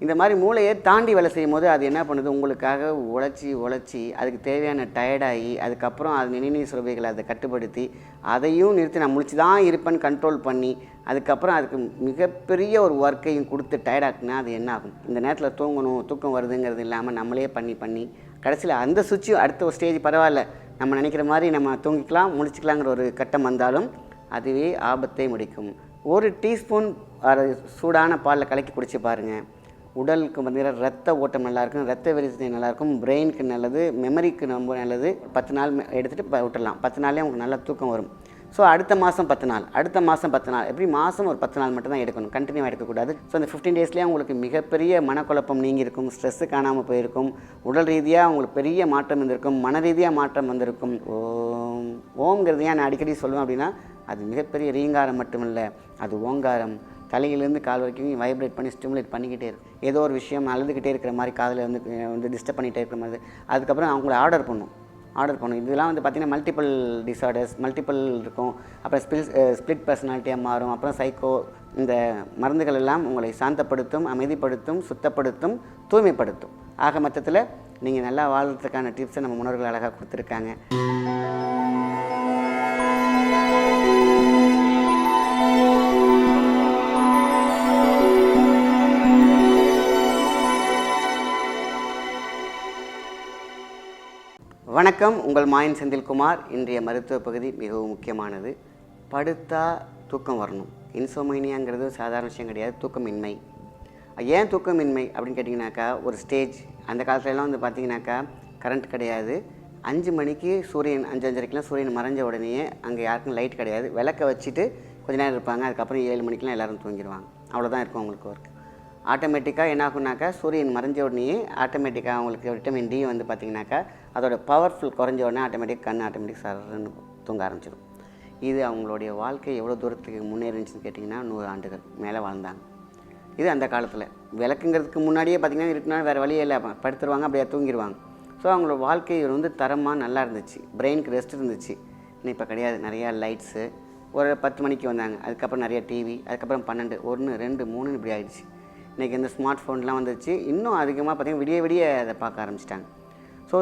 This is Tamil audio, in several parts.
இந்த மாதிரி மூளையை தாண்டி வேலை செய்யும்போது அது என்ன பண்ணுது, உங்களுக்காக உழைச்சி அதுக்கு தேவையான டயர்டாகி அதுக்கப்புறம் அது நினைவு சுரபிகளை அதை கட்டுப்படுத்தி அதையும் நிறுத்தி நான் முழிச்சு தான் இருப்பேன்னு கண்ட்ரோல் பண்ணி அதுக்கப்புறம் அதுக்கு மிகப்பெரிய ஒரு ஒர்க்கையும் கொடுத்து டயர்டாக்குனா அது என்ன ஆகும். இந்த நேரத்தில் தூக்கம் வருதுங்கிறது இல்லாமல் நம்மளே பண்ணி கடைசியில் அந்த சுவிட்சும் அடுத்த ஒரு ஸ்டேஜ் பரவாயில்ல, நம்ம நினைக்கிற மாதிரி நம்ம தூங்கிக்கலாம் முழிச்சிக்கலாங்கிற ஒரு கட்டம் வந்தாலும் அதுவே ஆபத்தை முடிக்கும். ஒரு டீஸ்பூன் சூடான பாலில் கலக்கி குடிச்சு பாருங்கள். உடலுக்கு பார்த்தீங்கன்னா ரத்த ஓட்டம் நல்லாயிருக்கும், ரத்த விருத்தி நல்லாயிருக்கும், பிரெயினுக்கு நல்லது, மெமரிக்கு ரொம்ப நல்லது. 10 நாள் எடுத்துகிட்டு விட்டுடலாம். 10 நாள்லேயே உங்களுக்கு நல்லா தூக்கம் வரும். ஸோ அடுத்த மாதம் 10 நாள், அடுத்த மாதம் 10 நாள், எப்படி மாதம் ஒரு 10 நாள் மட்டும் தான் எடுக்கணும், கண்டினியூவாக எடுக்கக்கூடாது. ஸோ அந்த 15 டேஸ்லேயே உங்களுக்கு மிகப்பெரிய மனக்குழப்பம் நீங்கியிருக்கும், ஸ்ட்ரெஸ்ஸு காணாமல் போயிருக்கும், உடல் ரீதியாக உங்களுக்கு பெரிய மாற்றம் வந்திருக்கும், மன ரீதியாக மாற்றம் வந்திருக்கும். ஓம்ங்கிறது ஏன் நான் அடிக்கடி சொல்லுவேன் அப்படின்னா, அது மிகப்பெரிய ரீங்காரம் மட்டுமில்லை, அது ஓங்காரம். தலையிலேருந்து கால் வரைக்கும் வைப்ரேட் பண்ணி ஸ்டிமுலேட் பண்ணிக்கிட்டே இருக்கும். ஏதோ ஒரு விஷயம் அழுதுகிட்டே இருக்கிற மாதிரி காதில் வந்து டிஸ்டர்ப் பண்ணிகிட்டே இருக்கிற மாதிரி. அதுக்கப்புறம் அவங்கள ஆர்டர் பண்ணும். இதெல்லாம் வந்து பார்த்திங்கன்னா மல்டிபிள் டிஸார்டர்ஸ் மல்டிபிள் இருக்கும். அப்புறம் ஸ்பிளிட் பர்சனாலிட்டியாக மாறும். அப்புறம் சைக்கோ. இந்த மருந்துகள் எல்லாம் உங்களை சாந்தப்படுத்தும், அமைதிப்படுத்தும், சுத்தப்படுத்தும், தூய்மைப்படுத்தும். ஆக மொத்தத்தில் நீங்கள் நல்லா வாழ்கிறதுக்கான டிப்ஸை நம்ம முன்னோர்கள் அழகாக கொடுத்துருக்காங்க. வணக்கம், உங்கள் மாயன் செந்தில்குமார். இன்றைய மருத்துவ பகுதி மிகவும் முக்கியமானது. படுத்தா தூக்கம் வரணும். இன்சோமைனியாங்கிறது சாதாரண விஷயம் கிடையாது, தூக்கமின்மை. ஏன் தூக்கமின்மை அப்படின்னு கேட்டிங்கனாக்கா, ஒரு ஸ்டேஜ் அந்த காலத்துலலாம் வந்து பார்த்திங்கனாக்கா கரண்ட் கிடையாது. 5 மணிக்கு சூரியன் 5:30க்கெலாம் சூரியன் மறைஞ்ச உடனேயே அங்கே யாருக்கும் லைட் கிடையாது. விளக்க வச்சுட்டு கொஞ்ச நேரம் இருப்பாங்க. அதுக்கப்புறம் 7 மணிக்கெலாம் எல்லோரும் தூங்கிடுவாங்க. அவ்வளோதான் இருக்கும் அவங்களுக்கு ஒர்க். ஆட்டோமேட்டிக்காக என்ன ஆகுனாக்கா, சூரியன் மறைஞ்ச உடனேயே ஆட்டோமேட்டிக்காக அவங்களுக்கு விட்டமின் டி வந்து பார்த்திங்கனாக்கா அதோட பவர்ஃபுல் குறைஞ்ச உடனே ஆட்டோமேட்டிக் சரன்னு தூங்க ஆரம்பிச்சிடும். இது அவங்களுடைய வாழ்க்கை எவ்வளோ தூரத்துக்கு முன்னேறிச்சுன்னு கேட்டிங்கன்னா 100 ஆண்டுகள் மேலே வாழ்ந்தாங்க. இது அந்த காலத்தில். விளக்குங்கிறதுக்கு முன்னாடியே பார்த்திங்கன்னா இருக்குன்னா வேறு வழியே இல்லை, படுத்துருவாங்க, அப்படியே தூங்கிடுவாங்க. ஸோ அவங்களோட வாழ்க்கை வந்து தரமாக நல்லா இருந்துச்சு, பிரெயினுக்கு ரெஸ்ட் இருந்துச்சு. இன்னும் இப்போ கிடையாது. நிறையா லைட்ஸு. ஒரு 10 மணிக்கு வந்தாங்க, அதுக்கப்புறம் நிறைய டிவி, அதுக்கப்புறம் 12, 1, 2, 3 இப்படி ஆகிடுச்சு. இன்றைக்கி இந்த ஸ்மார்ட் ஃபோன்லாம் வந்துச்சு. இன்னும் அதிகமாக பார்த்திங்கன்னா விடிய அதை பார்க்க ஆரம்பிச்சிட்டாங்க. ஸோ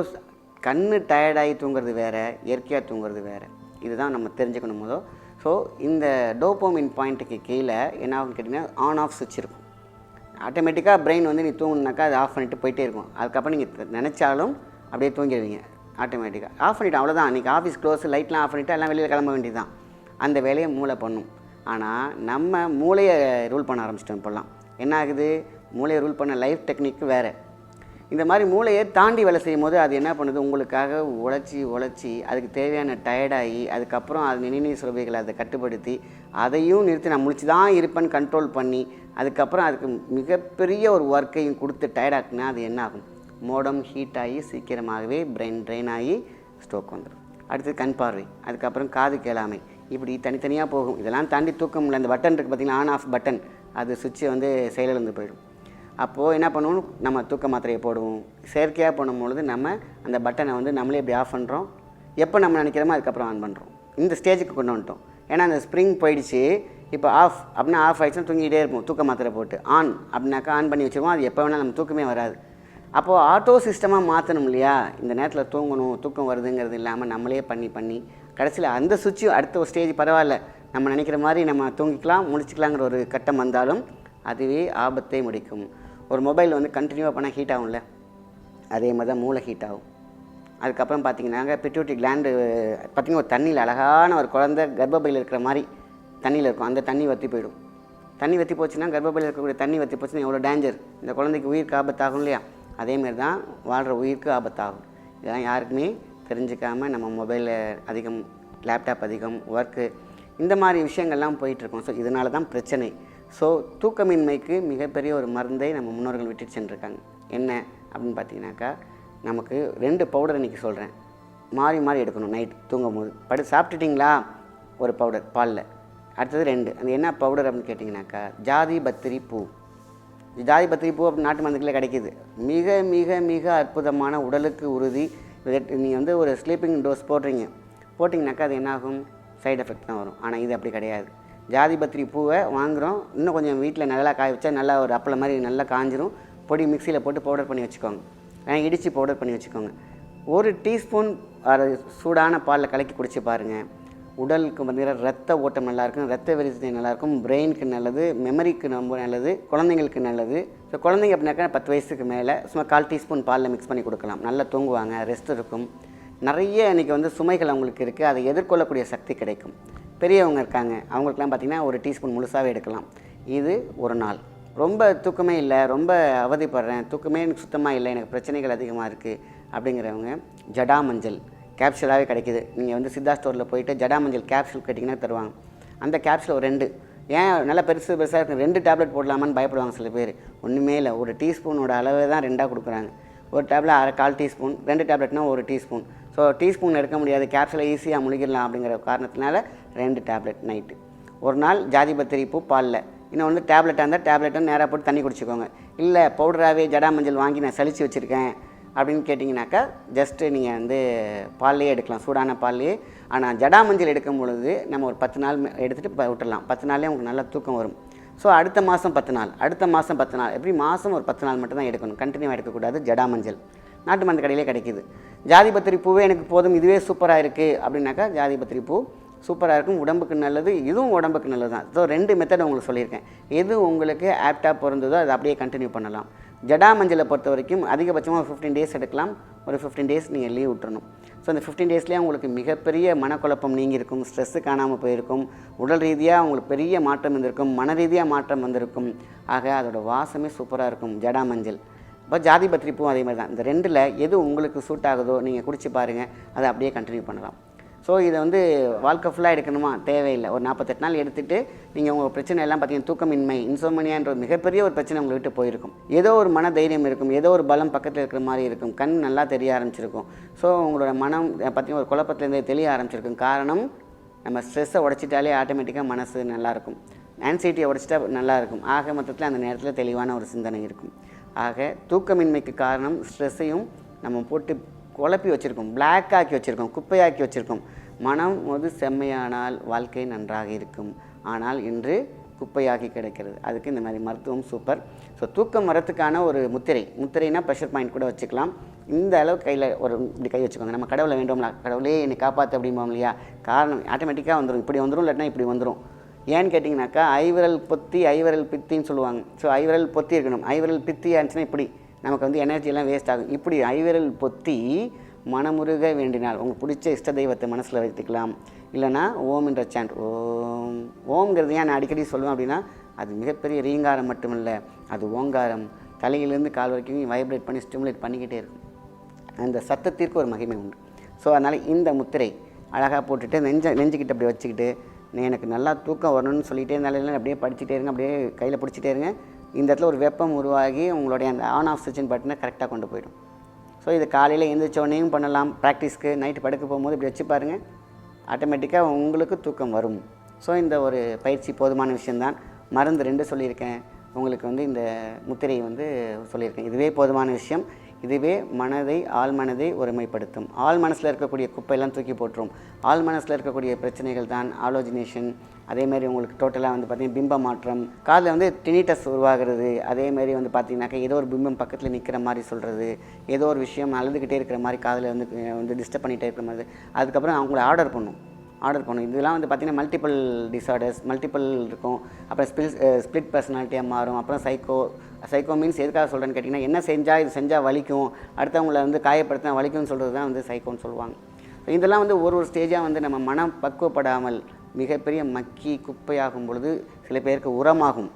கண்ணு டயர்டாகி தூங்குறது வேறு, இயற்கையாக தூங்குறது வேறு. இதுதான் நம்ம தெரிஞ்சுக்கணும் போதோ. ஸோ இந்த டோபோமின் பாயிண்ட்டுக்கு கீழே என்ன ஆகுன்னு கேட்டிங்கன்னா ஆன் ஆஃப் சுவிட்ச் இருக்கும். ஆட்டோமேட்டிக்காக பிரெயின் வந்து நீ தூங்குனாக்கா அதை ஆஃப் பண்ணிவிட்டு போயிட்டே இருக்கும். அதுக்கப்புறம் நீங்கள் நினச்சாலும் அப்படியே தூங்கிடுவீங்க. ஆட்டோமேட்டிக்காக ஆஃப் பண்ணிவிட்டு அவ்வளோதான். இன்றைக்கி ஆஃபீஸ் க்ளோஸ், லைட்லாம் ஆஃப் பண்ணிவிட்டு எல்லாம் வெளியில் கிளம்ப வேண்டியது தான். அந்த வேலையை மூளை பண்ணும். ஆனால் நம்ம மூளையை ரூல் பண்ண ஆரம்பிச்சிட்டோம். இப்போல்லாம் என்ன ஆகுது, மூளையை ரூல் பண்ண லைஃப் டெக்னிக்கு வேறு. இந்த மாதிரி மூளையை தாண்டி வேலை செய்யும் போது அது என்ன பண்ணுது, உங்களுக்காக உழைச்சி அதுக்கு தேவையான டயர்டாகி அதுக்கப்புறம் அது நினைவு சுரபிகளை அதை கட்டுப்படுத்தி அதையும் நிறுத்தி நான் முழிச்சு தான் இருப்பேன்னு கண்ட்ரோல் பண்ணி அதுக்கப்புறம் அதுக்கு மிகப்பெரிய ஒரு ஒர்க்கையும் கொடுத்து டயர்டாக்குனா அது என்ன ஆகும், மோடம் ஹீட் ஆகி சீக்கிரமாகவே பிரெயின் ட்ரெயின் ஆகி ஸ்ட்ரோக் வந்துடும். அடுத்து கண் பார்வை, அதுக்கப்புறம் காது கேளாமை, இப்படி தனித்தனியாக போகும். இதெல்லாம் தாண்டி தூக்கம் இல்லை. அந்த பட்டன் இருக்குது பார்த்திங்கன்னா, ஆன் ஆஃப் பட்டன், அது சுவிட்சை வந்து செயலிழந்து போயிடும். அப்போது என்ன பண்ணுவோம், நம்ம தூக்க மாத்திரையை போடுவோம். செயற்கையாக பண்ணும்பொழுது நம்ம அந்த பட்டனை வந்து நம்மளே இப்படி ஆஃப் பண்ணுறோம். எப்போ நம்ம நினைக்கிறோமோ அதுக்கப்புறம் ஆன் பண்ணுறோம். இந்த ஸ்டேஜுக்கு கொண்டு வந்துட்டோம். ஏன்னா அந்த ஸ்ப்ரிங் போயிடுச்சு. இப்போ ஆஃப் அப்படின்னா ஆஃப் ஆகிடுச்சுன்னா தூங்கிக்கிட்டே இருப்போம். தூக்க மாத்திரை போட்டு ஆன் அப்படின்னாக்கா ஆன் பண்ணி வச்சுருவோம். அது எப்போ வேணால் நம்ம தூக்கமே வராது. அப்போது ஆட்டோ சிஸ்டமாக மாற்றணும் இல்லையா. இந்த நேரத்தில் தூக்கம் வருதுங்கிறது இல்லாமல் நம்மளே பண்ணி கடைசியில் அந்த சுவிட்சும் அடுத்த ஒரு ஸ்டேஜ் பரவாயில்ல, நம்ம நினைக்கிற மாதிரி நம்ம தூங்கிக்கலாம் முழிச்சிக்கலாங்கிற ஒரு கட்டம் வந்தாலும் அதுவே ஆபத்தை முடிக்கும். ஒரு மொபைல் வந்து கண்டினியூவாக பண்ணால் ஹீட் ஆகும்ல, அதே மாதிரி தான் மூளை ஹீட் ஆகும். அதுக்கப்புறம் பார்த்திங்கன்னாங்க பிட்யூட்டரி கிளாண்டு பார்த்திங்கன்னா ஒரு தண்ணியில் அழகான ஒரு குழந்தை கர்ப்பப்பையில் இருக்கிற மாதிரி தண்ணியில் இருக்கும். அந்த தண்ணி வற்றி போயிடும். தண்ணி வற்றி போச்சுன்னா, கர்ப்பப்பையில் இருக்கக்கூடிய தண்ணி வற்றி போச்சுன்னா எவ்வளோ டேஞ்சர். இந்த குழந்தைக்கு உயிருக்கு ஆபத்தாகும் இல்லையா. அதேமாரி தான் வாழ்கிற உயிருக்கு ஆபத்தாகும். இதெல்லாம் யாருக்குமே தெரிஞ்சிக்காமல் நம்ம மொபைலில் அதிகம், லேப்டாப் அதிகம், ஒர்க்கு, இந்த மாதிரி விஷயங்கள்லாம் போயிட்டுருக்கோம். ஸோ இதனால தான் பிரச்சனை. ஸோ தூக்கமின்மைக்கு மிகப்பெரிய ஒரு மருந்தை நம்ம முன்னோர்கள் விட்டுட்டு சென்றிருக்காங்க. என்ன அப்படின்னு பார்த்தீங்கன்னாக்கா, நமக்கு 2 பவுடர் இன்றைக்கி சொல்கிறேன். மாறி எடுக்கணும். நைட் தூங்கும் போது சாப்பிட்டுட்டிங்களா, ஒரு பவுடர் பாலில், அடுத்தது 2. அது என்ன பவுடர் அப்படின்னு கேட்டிங்கனாக்கா, ஜாதி பத்திரி பூ. ஜாதி பத்திரி பூ அப்படி நாட்டு மருந்துகளே கிடைக்கிது. மிக மிக மிக அற்புதமான உடலுக்கு உறுதி. நீங்கள் வந்து ஒரு ஸ்லீப்பிங் டோஸ் போட்டிங்கனாக்கா அது என்னாகும், சைடு எஃபெக்ட் தான் வரும். ஆனால் இது அப்படி கிடையாது. ஜாதி பத்திரி பூவை வாங்குகிறோம், இன்னும் கொஞ்சம் வீட்டில் நல்லா காய வச்சா நல்லா ஒரு அப்பளம் மாதிரி நல்லா காஞ்சிரும். பொடி மிக்சியில் போட்டு பவுடர் பண்ணி வச்சுக்கோங்க, இடித்து பவுடர் பண்ணி வச்சுக்கோங்க. 1 டீஸ்பூன் சூடான பாலில் கலக்கி குடிச்சு பாருங்கள். உடலுக்கு பார்த்திங்கன்னா ரத்த ஓட்டம் நல்லாயிருக்கும், ரத்த விருத்தி நல்லாயிருக்கும், பிரெயினுக்கு நல்லது, மெமரிக்கு ரொம்ப நல்லது, குழந்தைங்களுக்கு நல்லது. ஸோ குழந்தைங்க அப்படின்னாக்கா 10 வயசுக்கு மேலே சும்மா 1/4 டீஸ்பூன் பாலில் மிக்ஸ் பண்ணி கொடுக்கலாம். நல்லா தூங்குவாங்க, ரெஸ்ட் இருக்கும். நிறைய இன்றைக்கி வந்து சுமைகள் அவங்களுக்கு இருக்குது, அதை எதிர்கொள்ளக்கூடிய சக்தி கிடைக்கும். பெரியவங்க இருக்காங்க, அவங்களுக்குலாம் பார்த்திங்கன்னா 1 டீஸ்பூன் முழுசாகவே எடுக்கலாம். இது ஒரு நாள். ரொம்ப தூக்கமே இல்லை, ரொம்ப அவதிப்படுறேன், தூக்கமே எனக்கு சுத்தமாக இல்லை, எனக்கு பிரச்சனைகள் அதிகமாக இருக்குது அப்படிங்கிறவங்க ஜடா மஞ்சள் கேப்சூலாகவே கிடைக்கிது. நீங்கள் வந்து சித்தா ஸ்டோரில் போயிட்டு ஜடா மஞ்சள் கேப்சூல் கேட்டிங்கன்னா தருவாங்க. அந்த கேப்சூல் ஒரு 2 ஏன் நல்லா பெருசாக இருக்கும், 2 டேப்லெட் போடலாமான்னு பயப்படுவாங்க சில பேர். ஒன்றுமே இல்லை, 1 டீஸ்பூனோட அளவு தான் 2ஆக கொடுக்குறாங்க. ஒரு tablet 1/4 teaspoon, 2 டேப்லெட்னா 1 teaspoon. So teaspoon எடுக்க முடியாது, கேப்சூலை ஈஸியாக முழுகிடலாம் அப்படிங்கிற காரணத்தினால 2 டேப்லெட் நைட்டு. ஒரு நாள் ஜாதிபத்திரி பூ பாலில், இன்னொன்று டேப்லெட்டாக இருந்தால் டேப்லெட்டை நேராக போட்டு தண்ணி குடிச்சிக்கோங்க. இல்லை பவுடராகவே ஜடா மஞ்சள் வாங்கி நான் சலித்து வச்சுருக்கேன் அப்படின்னு கேட்டிங்கனாக்கா ஜஸ்ட்டு நீங்கள் வந்து பால்லையே எடுக்கலாம், சூடான பால்லையே. ஆனால் ஜடா மஞ்சள் எடுக்கும் பொழுது நம்ம ஒரு 10 நாள் எடுத்துகிட்டு விட்டுடலாம். 10 நாள்லேயே உங்களுக்கு நல்லா தூக்கம் வரும். ஸோ அடுத்த மாதம் 10 நாள், அடுத்த மாதம் 10 நாள், எப்படி மாதம் ஒரு 10 நாள் மட்டும் தான் எடுக்கணும், கண்டினியூவாக எடுக்கக்கூடாது. ஜடா மஞ்சள் நாட்டு மருந்து கடையிலே கிடைக்கிது. ஜாதிபத்திரி பூவே எனக்கு போதும், இதுவே சூப்பராக இருக்குது அப்படின்னாக்கா ஜாதிபத்திரி பூ சூப்பராக இருக்கும், உடம்புக்கு நல்லது, இதுவும் உடம்புக்கு நல்லது தான். ஸோ 2 மெத்தட் உங்களுக்கு சொல்லியிருக்கேன். எது உங்களுக்கு ஆப்டாக பொருந்ததோ அதை அப்படியே கண்டினியூ பண்ணலாம். ஜடா மஞ்சளை பொறுத்த வரைக்கும் அதிகபட்சமாக 15 டேஸ் எடுக்கலாம். ஒரு 15 டேஸ் நீங்கள் லீவ் விட்டுறணும். ஸோ அந்த 15 டேஸ்லேயே உங்களுக்கு மிகப்பெரிய மனக்குழப்பம் நீங்கியிருக்கும், ஸ்ட்ரெஸ்ஸு காணாமல் போயிருக்கும், உடல் ரீதியாக உங்களுக்கு பெரிய மாற்றம் வந்திருக்கும், மன ரீதியாக மாற்றம் வந்திருக்கும். ஆக அதோடய வாசமே சூப்பராக இருக்கும் ஜடா மஞ்சள். இப்போ ஜாதிபத்திரி பூ அதே மாதிரி தான். இந்த 2ல் எது உங்களுக்கு சூட் ஆகுதோ நீங்கள் குடிச்சு பாருங்கள், அதை அப்படியே கண்டினியூ பண்ணலாம். ஸோ இதை வந்து வாழ்க்கை ஃபுல்லாக எடுக்கணுமா, தேவையில்லை. ஒரு 48 நாள் எடுத்துகிட்டு நீங்கள் உங்கள் பிரச்சனை எல்லாம் பார்த்தீங்கன்னா தூக்கமின்மை, இன்சோமனியான்ற மிகப்பெரிய ஒரு பிரச்சனை உங்களை விட்டு போயிருக்கும். ஏதோ ஒரு மன தைரியம் இருக்கும், ஏதோ ஒரு பலம் பக்கத்தில் இருக்கிற மாதிரி இருக்கும், கண் நல்லா தெரிய ஆரம்பிச்சிருக்கும். ஸோ உங்களோட மனம் பார்த்திங்கன்னா ஒரு குழப்பத்துலேருந்து தெரிய ஆரம்பிச்சிருக்கும். காரணம் நம்ம ஸ்ட்ரெஸ்ஸை உடச்சிட்டாலே ஆட்டோமேட்டிக்காக மனசு நல்லாயிருக்கும், ஆன்சைட்டியை உடச்சிட்டா நல்லாயிருக்கும். ஆக மொத்தத்தில் அந்த நேரத்தில் தெளிவான ஒரு சிந்தனை இருக்கும். ஆக தூக்கமின்மைக்கு காரணம் ஸ்ட்ரெஸ்ஸையும் நம்ம போட்டு குழப்பி வச்சுருக்கோம், பிளாக் ஆக்கி வச்சுருக்கோம், குப்பையாக்கி வச்சுருக்கோம். மனம் ஒரு செம்மையானால் வாழ்க்கை நன்றாக இருக்கும். ஆனால் இன்று குப்பையாகி கிடைக்கிறது. அதுக்கு இந்த மாதிரி மருத்துவம் சூப்பர். ஸோ தூக்கம் வரத்துக்கான ஒரு முத்திரைனா ப்ரெஷர் பாயிண்ட் கூட வச்சுக்கலாம். இந்த அளவு கையில் ஒரு இப்படி கை வச்சுக்கோங்க. நம்ம கடவுளை வேண்டும்ல, கடவுளே என்னை காப்பாற்று அப்படிம்போம் இல்லையா, காரணம் ஆட்டோமேட்டிக்காக வந்துடும். இப்படி வந்துடும், இல்லாட்டினா இப்படி வந்துடும். ஏன்னு கேட்டிங்கனாக்கா ஐவிரல் பொத்தி ஐவிரல் பித்தின்னு சொல்லுவாங்க. ஸோ ஐவிரல் பொத்தி இருக்கணும், ஐவிரல் பித்தி ஆச்சுன்னா இப்படி நமக்கு வந்து எனர்ஜியெல்லாம் வேஸ்ட் ஆகும். இப்படி ஐவிரல் பொத்தி மனமுருக வேண்டினால் உங்களுக்கு பிடிச்ச இஷ்ட தெய்வத்தை மனசில் வைத்துக்கலாம். இல்லைனா ஓம் என்ற சாண்ட், ஓம்ங்கிறது ஏன் நான் அடிக்கடி சொல்லுவேன் அப்படின்னா, அது மிகப்பெரிய ரீங்காரம் மட்டுமில்லை, அது ஓங்காரம். தலையிலேருந்து கால் வரைக்கும் வைப்ரேட் பண்ணி ஸ்டிமுலேட் பண்ணிக்கிட்டே இருக்கும். அந்த சத்தத்திற்கு ஒரு மகிமை உண்டு. ஸோ அதனால் இந்த முத்திரை அழகாக போட்டுட்டு நெஞ்சுக்கிட்ட அப்படி வச்சுக்கிட்டு எனக்கு நல்லா தூக்கம் வரணும்னு சொல்லிகிட்டே இருந்தாலும் அப்படியே படிச்சுட்டே இருங்க, அப்படியே கையில் பிடிச்சிட்டே இருங்க. இந்த இடத்துல ஒரு வெப்பம் உருவாகி உங்களுடைய அந்த ஆன் ஆஃப் சுவிட்சின் பட்டனை கரெக்டாக கொண்டு போயிடும். ஸோ இது காலையில் எழுந்திரிச்சோடனையும் பண்ணலாம். ப்ராக்டிஸ்க்கு நைட்டு படுக்க போகும்போது இப்படி வச்சு பாருங்கள், ஆட்டோமேட்டிக்காக உங்களுக்கு தூக்கம் வரும். ஸோ இந்த ஒரு பயிற்சி போதுமான விஷயந்தான். மருந்து 2 சொல்லியிருக்கேன், உங்களுக்கு வந்து இந்த முத்திரை வந்து சொல்லியிருக்கேன். இதுவே போதுமான விஷயம். இதுவே ஆழ் மனதை ஒருமைப்படுத்தும். ஆழ் மனசில் இருக்கக்கூடிய குப்பையெல்லாம் தூக்கி போட்டுரும். ஆழ் மனசில் இருக்கக்கூடிய பிரச்சனைகள் தான் ஆலோஜினேஷன். அதேமாதிரி உங்களுக்கு டோட்டலாக வந்து பார்த்திங்கன்னா பிம்ப மாற்றம், காதில் வந்து டினிட்டஸ் உருவாகிறது. அதேமாதிரி வந்து பார்த்திங்கனாக்கா ஏதோ ஒரு பிம்பம் பக்கத்தில் நிற்கிற மாதிரி சொல்கிறது, ஏதோ ஒரு விஷயம் அழுதுகிட்டே இருக்கிற மாதிரி காதில் வந்து டிஸ்டர்ப் பண்ணிகிட்டே இருக்கிற மாதிரி. அதுக்கப்புறம் அவங்கள ஆர்டர் பண்ணும். இதெல்லாம் வந்து பார்த்திங்கன்னா மல்டிபிள் டிஸார்டர்ஸ் மல்டிபிள் இருக்கும். அப்புறம் ஸ்பிளிட் பர்சனாலிட்டியாக மாறும். அப்புறம் சைக்கோ மீன்ஸ் எதுக்காக சொல்கிறேன்னு கேட்டிங்கன்னா, என்ன செஞ்சால் இது செஞ்சால் வலிக்கும், அடுத்தவங்களை வந்து காயப்படுத்தினா வலிக்கும்னு சொல்கிறது தான் வந்து சைக்கோன்னு சொல்லுவாங்க. இதெல்லாம் வந்து ஒரு ஸ்டேஜாக வந்து நம்ம மனம் பக்குவப்படாமல் மிகப்பெரிய மக்கி குப்பையாகும் பொழுது சில பேருக்கு உரமாகும்.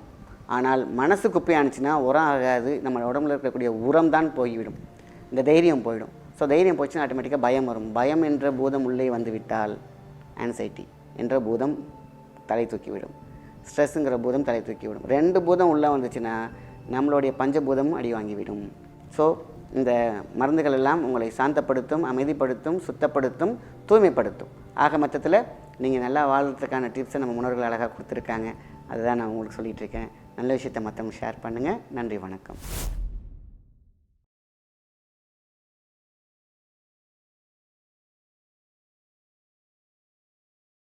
ஆனால் மனசு குப்பையானுச்சுன்னா உரம் ஆகாது, நம்ம உடம்புல இருக்கக்கூடிய உரம் தான் போய்விடும், இந்த தைரியம் போயிடும். ஸோ தைரியம் போச்சுன்னா ஆட்டோமேட்டிக்காக பயம் வரும். பயம் என்ற பூதம் உள்ளே வந்து விட்டால் ஆன்சைட்டி என்ற பூதம் தலை தூக்கிவிடும், ஸ்ட்ரெஸ்ஸுங்கிற பூதம் தலை தூக்கிவிடும். 2 பூதம் உள்ளே வந்துச்சுன்னா நம்மளுடைய பஞ்சபூதமும் அடி வாங்கிவிடும். ஸோ இந்த மருந்துகள் எல்லாம் உங்களை சாந்தப்படுத்தும், அமைதிப்படுத்தும், சுத்தப்படுத்தும், தூய்மைப்படுத்தும். ஆக மொத்தத்தில் நீங்கள் நல்லா வாழ்கிறதுக்கான டிப்ஸை நம்ம முன்னோர்கள் அழகாக கொடுத்துருக்காங்க. அதுதான் நான் உங்களுக்கு சொல்லிகிட்டு இருக்கேன். நல்ல விஷயத்தை மற்றவங்க ஷேர் பண்ணுங்கள். நன்றி, வணக்கம்.